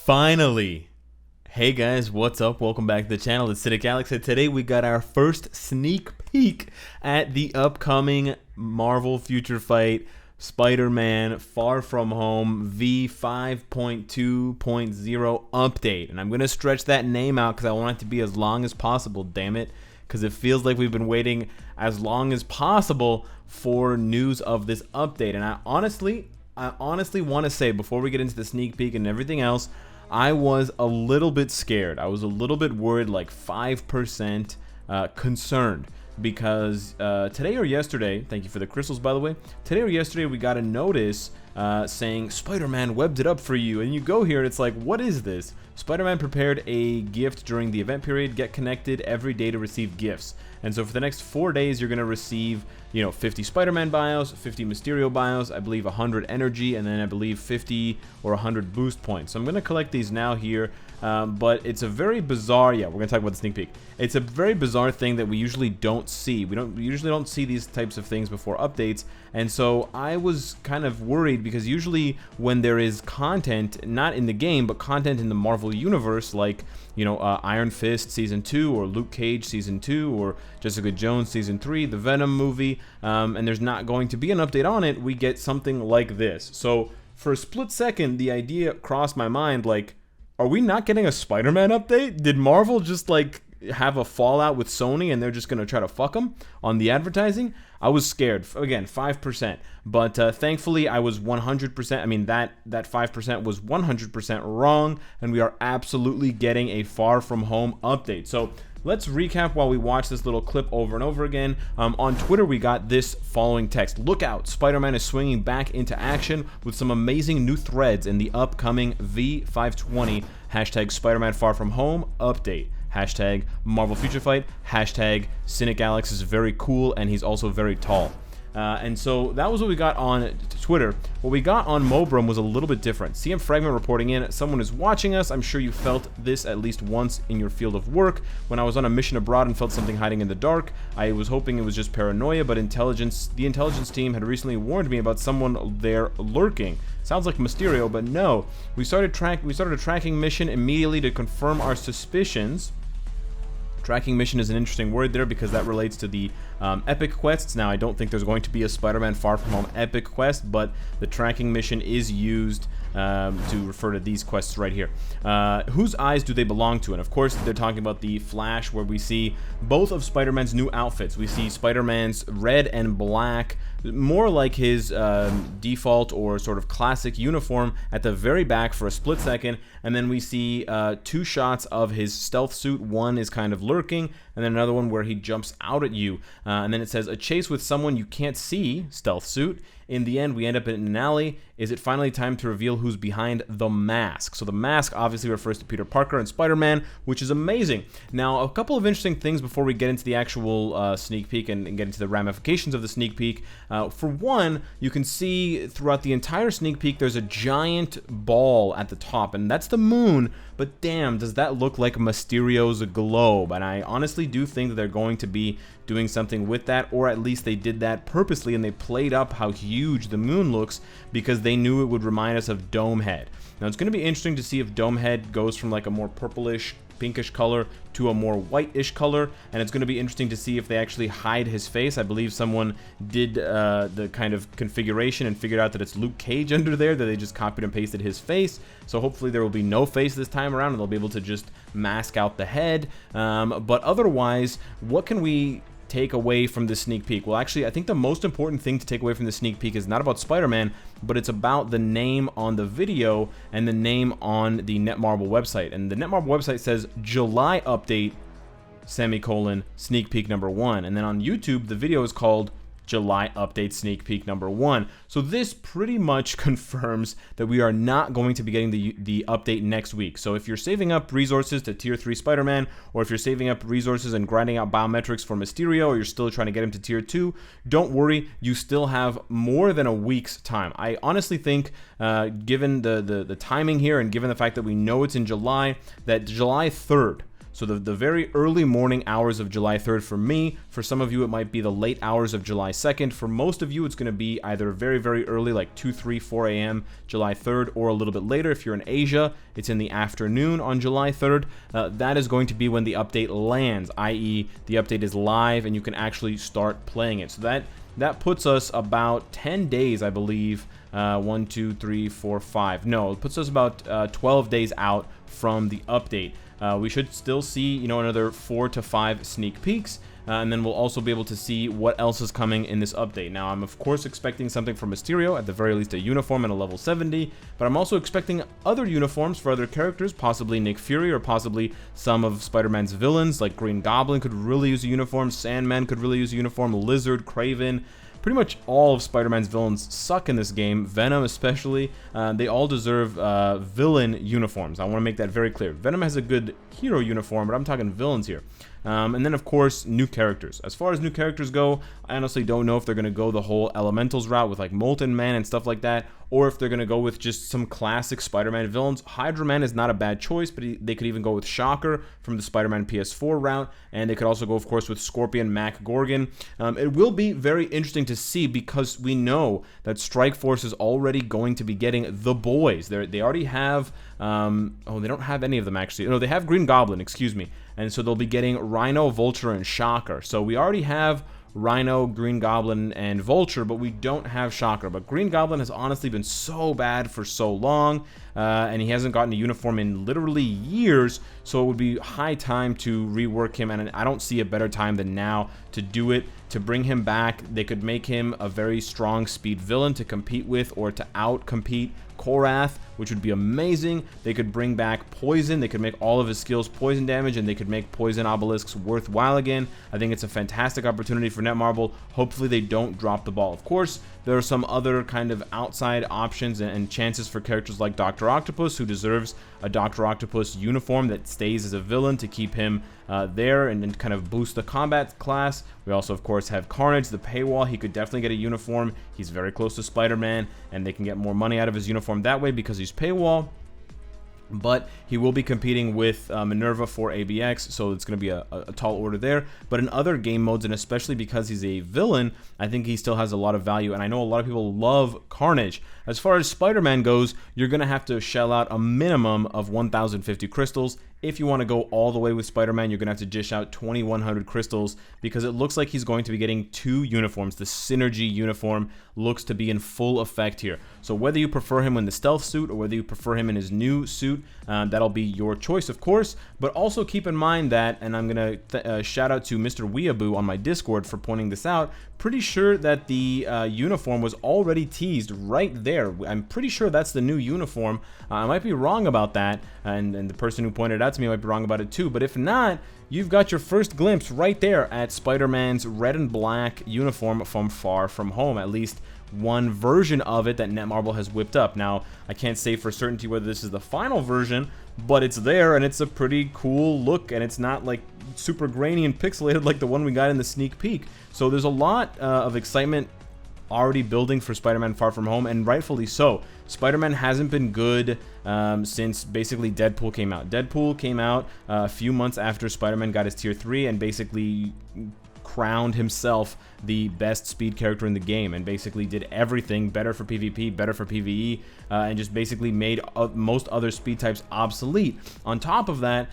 Finally! Hey guys, what's up? Welcome back to the channel. It's Cynicalex, and today we got our first sneak peek at the upcoming Marvel Future Fight Spider-Man Far From Home V5.2.0 update. And I'm going to stretch that name out because I want it to be as long as possible, damn it. Because it feels like we've been waiting as long as possible for news of this update. And I honestly want to say, before we get into the sneak peek and everything else, I was a little bit scared. I was a little bit worried, like 5% concerned, because today or yesterday, thank you for the crystals by the way, today or yesterday we got a notice saying Spider-Man webbed it up for you, and you go here and it's like, what is this? Spider-Man prepared a gift during the event period. Get connected every day to receive gifts. And so for the next 4 days, you're going to receive, 50 Spider-Man bios, 50 Mysterio bios, I believe 100 energy, and then I believe 50 or 100 boost points. So I'm going to collect these now here, but it's a very bizarre, we're going to talk about the sneak peek. It's a very bizarre thing that we usually don't see. We usually don't see these types of things before updates, and so I was kind of worried because usually when there is content, not in the game, but content in the Marvel universe, like, Iron Fist Season 2, or Luke Cage Season 2, or Jessica Jones Season 3, the Venom movie, and there's not going to be an update on it, we get something like this. So for a split second, the idea crossed my mind, like, are we not getting a Spider-Man update? Did Marvel just, like, have a fallout with Sony and they're just going to try to fuck them on the advertising? I was scared. Again, 5%. But thankfully, I was 100%. I mean, that 5% was 100% wrong, and we are absolutely getting a Far From Home update. So let's recap while we watch this little clip over and over again. On Twitter, we got this following text. Look out, Spider-Man is swinging back into action with some amazing new threads in the upcoming V520 hashtag Spider-Man Far From Home update. Hashtag Marvel Future Fight, hashtag Cynicalex is very cool, and he's also very tall. And so that was what we got on Twitter. What we got on Mobrum was a little bit different. CM Fragment reporting in, someone is watching us. I'm sure you felt this at least once in your field of work. When I was on a mission abroad and felt something hiding in the dark, I was hoping it was just paranoia, but the intelligence team had recently warned me about someone there lurking. Sounds like Mysterio, but no. We started a tracking mission immediately to confirm our suspicions. Tracking mission is an interesting word there because that relates to the epic quests. Now, I don't think there's going to be a Spider-Man Far From Home epic quest, but the tracking mission is used to refer to these quests right here. Whose eyes do they belong to? And of course, they're talking about the Flash, where we see both of Spider-Man's new outfits. We see Spider-Man's red and black, more like his default or sort of classic uniform at the very back for a split second, and then we see 2 shots of his stealth suit. One is kind of lurking, and then another one where he jumps out at you, and then it says a chase with someone you can't see, stealth suit. In the end, we end up in an alley. Is it finally time to reveal who's behind the mask? So the mask obviously refers to Peter Parker and Spider-Man, which is amazing. Now, a couple of interesting things before we get into the actual sneak peek and get into the ramifications of the sneak peek. For one, you can see throughout the entire sneak peek, there's a giant ball at the top, and that's the moon, but damn, does that look like Mysterio's globe. And I honestly do think that they're going to be doing something with that, or at least they did that purposely, and they played up how huge the moon looks because they knew it would remind us of Domehead. Now, it's going to be interesting to see if Domehead goes from like a more purplish, pinkish color to a more whitish color, and it's going to be interesting to see if they actually hide his face. I believe someone did the kind of configuration and figured out that it's Luke Cage under there, that they just copied and pasted his face. So hopefully there will be no face this time around, and they'll be able to just mask out the head. But otherwise, what can we take away from the sneak peek? Well, actually, I think the most important thing to take away from the sneak peek is not about Spider-Man, but it's about the name on the video and the name on the Netmarble website. And the Netmarble website says July update, semicolon, sneak peek number 1. And then on YouTube, the video is called July update sneak peek number 1. So this pretty much confirms that we are not going to be getting the update next week. So if you're saving up resources to tier 3 Spider-Man, or if you're saving up resources and grinding out biometrics for Mysterio, or you're still trying to get him to tier 2, don't worry, you still have more than a week's time. I honestly think, given the timing here, and given the fact that we know it's in July, that July 3rd, So the very early morning hours of July 3rd for me. For some of you, it might be the late hours of July 2nd. For most of you, it's going to be either very, very early, like 2, 3, 4 a.m. July 3rd, or a little bit later. If you're in Asia, it's in the afternoon on July 3rd. That is going to be when the update lands, i.e. the update is live and you can actually start playing it. So that puts us about 10 days, I believe. 1, 2, 3, 4, 5. No, it puts us about 12 days out from the update. We should still see, another 4 to 5 sneak peeks, and then we'll also be able to see what else is coming in this update. Now, I'm of course expecting something from Mysterio, at the very least a uniform and a level 70, but I'm also expecting other uniforms for other characters, possibly Nick Fury, or possibly some of Spider-Man's villains, like Green Goblin could really use a uniform, Sandman could really use a uniform, Lizard, Kraven. Pretty much all of Spider-Man's villains suck in this game, Venom especially. They all deserve villain uniforms. I want to make that very clear. Venom has a good hero uniform, but I'm talking villains here. And then, of course, new characters. As far as new characters go, I honestly don't know if they're going to go the whole Elementals route with like Molten Man and stuff like that, or if they're going to go with just some classic Spider-Man villains. Hydra Man is not a bad choice, but they could even go with Shocker from the Spider-Man PS4 route, and they could also go, of course, with Scorpion, Mac Gorgon. It will be very interesting to see, because we know that Strike Force is already going to be getting the boys. They already have, they don't have any of them actually. No, they have Green Goblin, excuse me. And so they'll be getting Rhino, Vulture, and Shocker. So we already have Rhino, Green Goblin, and Vulture, but we don't have Shocker. But Green Goblin has honestly been so bad for so long, and he hasn't gotten a uniform in literally years, so it would be high time to rework him, and I don't see a better time than now to do it, to bring him back. They could make him a very strong speed villain to compete with, or to out-compete Korath, which would be amazing. They could bring back Poison. They could make all of his skills poison damage, and they could make Poison Obelisks worthwhile again. I think it's a fantastic opportunity for Netmarble. Hopefully they don't drop the ball. Of course, there are some other kind of outside options and chances for characters like Dr. Octopus, who deserves a Dr. Octopus uniform that stays as a villain to keep him there and kind of boost the combat class. We also, of course, have Carnage, the paywall. He could definitely get a uniform. He's very close to Spider-Man, and they can get more money out of his uniform that way because he's paywall. But he will be competing with Minerva for ABX, so it's going to be a tall order there. But in other game modes, and especially because he's a villain, I think he still has a lot of value, and I know a lot of people love Carnage. As far as Spider-Man goes, you're going to have to shell out a minimum of 1,050 crystals. If you want to go all the way with Spider-Man, you're going to have to dish out 2,100 crystals, because it looks like he's going to be getting 2 uniforms. The Synergy uniform looks to be in full effect here. So whether you prefer him in the stealth suit or whether you prefer him in his new suit, that'll be your choice, of course. But also keep in mind that, and I'm going to shout out to Mr. Weeaboo on my Discord for pointing this out, pretty sure that the uniform was already teased right there. I'm pretty sure that's the new uniform. I might be wrong about that, and the person who pointed it out to me might be wrong about it too. But if not, you've got your first glimpse right there at Spider-Man's red and black uniform from Far From Home. At least one version of it that Netmarble has whipped up. Now, I can't say for certainty whether this is the final version, but it's there, and it's a pretty cool look, and it's not like super grainy and pixelated like the one we got in the sneak peek. So there's a lot of excitement already building for Spider-Man Far From Home, and rightfully so. Spider-Man hasn't been good since basically Deadpool came out. Deadpool came out a few months after Spider-Man got his tier 3 and basically crowned himself the best speed character in the game, and basically did everything better for PvP, better for PvE, and just basically made most other speed types obsolete. On top of that,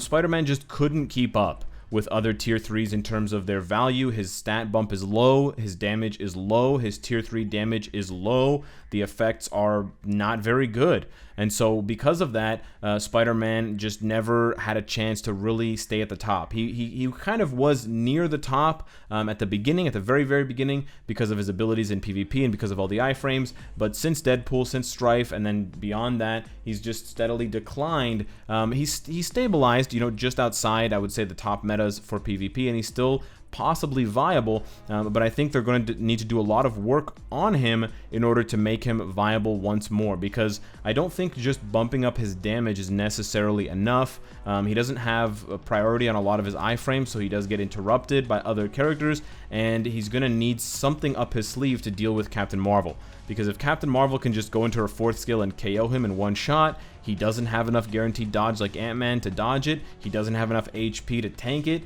Spider-Man just couldn't keep up with other tier 3s in terms of their value. His stat bump is low, his damage is low, his tier 3 damage is low, the effects are not very good. And so because of that, Spider-Man just never had a chance to really stay at the top. He kind of was near the top at the beginning, at the very, very beginning, because of his abilities in PvP and because of all the iframes. But since Deadpool, since Strife, and then beyond that, he's just steadily declined. He's stabilized, just outside, I would say, the top metas for PvP, and he's still possibly viable, but I think they're going to need to do a lot of work on him in order to make him viable once more, because I don't think just bumping up his damage is necessarily enough. He doesn't have a priority on a lot of his iframes, so he does get interrupted by other characters, and he's going to need something up his sleeve to deal with Captain Marvel. Because if Captain Marvel can just go into her 4th skill and KO him in one shot, he doesn't have enough guaranteed dodge like Ant-Man to dodge it. He doesn't have enough HP to tank it.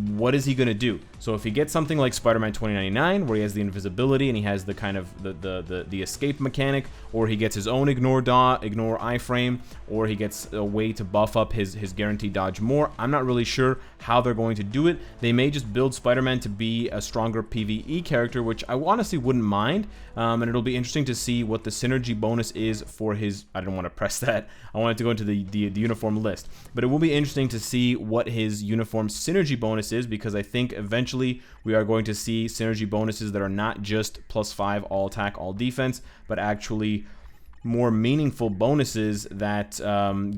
What is he going to do? So if he gets something like Spider-Man 2099, where he has the invisibility and he has the kind of the escape mechanic, or he gets his own ignore iframe, or he gets a way to buff up his guaranteed dodge more, I'm not really sure how they're going to do it. They may just build Spider-Man to be a stronger PvE character, which I honestly wouldn't mind, and it'll be interesting to see what the synergy bonus is for his, I don't want to press that, I want it to go into the uniform list, but it will be interesting to see what his uniform synergy bonus is, because I think eventually we are going to see synergy bonuses that are not just +5 all attack, all defense, but actually more meaningful bonuses that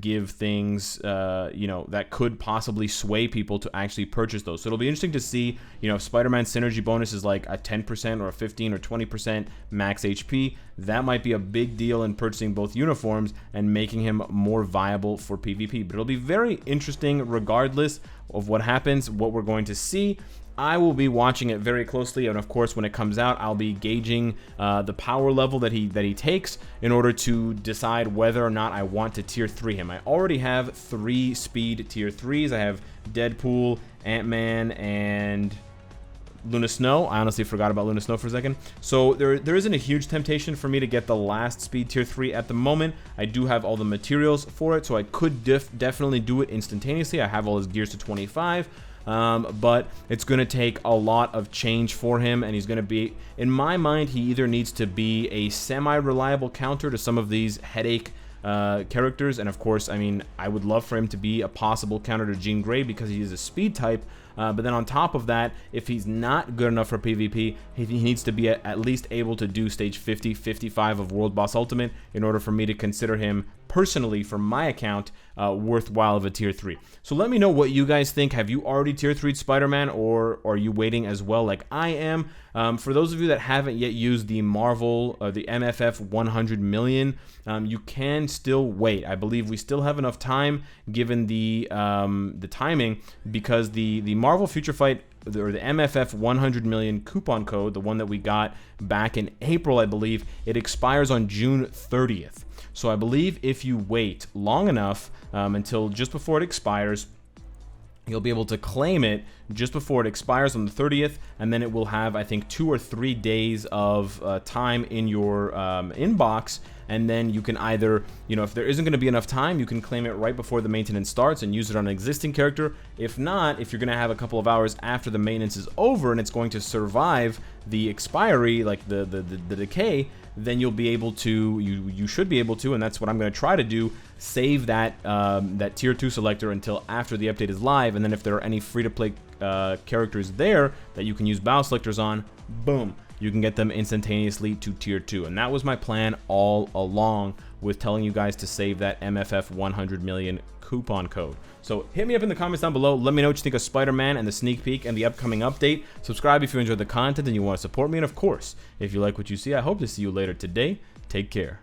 give things, you know, that could possibly sway people to actually purchase those. So it'll be interesting to see, you know, if Spider-Man synergy bonus is like a 10% or a 15 or 20% max HP. That might be a big deal in purchasing both uniforms and making him more viable for PvP. But it'll be very interesting regardless of what happens, what we're going to see. I will be watching it very closely, and of course when it comes out I'll be gauging the power level that he takes in order to decide whether or not I want to tier 3 him. I already have 3 speed tier 3s. I have Deadpool, Ant-Man, and Luna Snow. I honestly forgot about Luna Snow for a second. So there isn't a huge temptation for me to get the last speed tier 3 at the moment. I do have all the materials for it, so I could definitely do it instantaneously. I have all his gears to 25. But it's going to take a lot of change for him, and he's going to be, in my mind, he either needs to be a semi-reliable counter to some of these headache characters, and of course, I mean, I would love for him to be a possible counter to Jean Grey because he is a speed type, but then on top of that, if he's not good enough for PvP, he needs to be at least able to do stage 50, 55 of World Boss Ultimate in order for me to consider him personally, for my account, worthwhile of a tier 3. So let me know what you guys think. Have you already tier 3'd Spider-Man, or are you waiting as well like I am? For those of you that haven't yet used the Marvel, the MFF 100 million, you can still wait. I believe we still have enough time given the timing, because the Marvel Future Fight, or the MFF 100 million coupon code, the one that we got back in April, I believe, it expires on June 30th. So I believe if you wait long enough until just before it expires, you'll be able to claim it just before it expires on the 30th, and then it will have, I think, 2 or 3 days of time in your inbox, and then you can either, you know, if there isn't going to be enough time, you can claim it right before the maintenance starts and use it on an existing character. If not, if you're going to have a couple of hours after the maintenance is over and it's going to survive the expiry, like the decay, then you'll be able to, you should be able to, and that's what I'm going to try to do, save that that tier 2 selector until after the update is live, and then if there are any free-to-play characters there that you can use bow selectors on, boom, you can get them instantaneously to tier 2. And that was my plan all along, with telling you guys to save that MFF 100 million coupon code. So hit me up in the comments down below. Let me know what you think of Spider-Man and the sneak peek and the upcoming update. Subscribe if you enjoyed the content and you want to support me. And of course, if you like what you see, I hope to see you later today. Take care.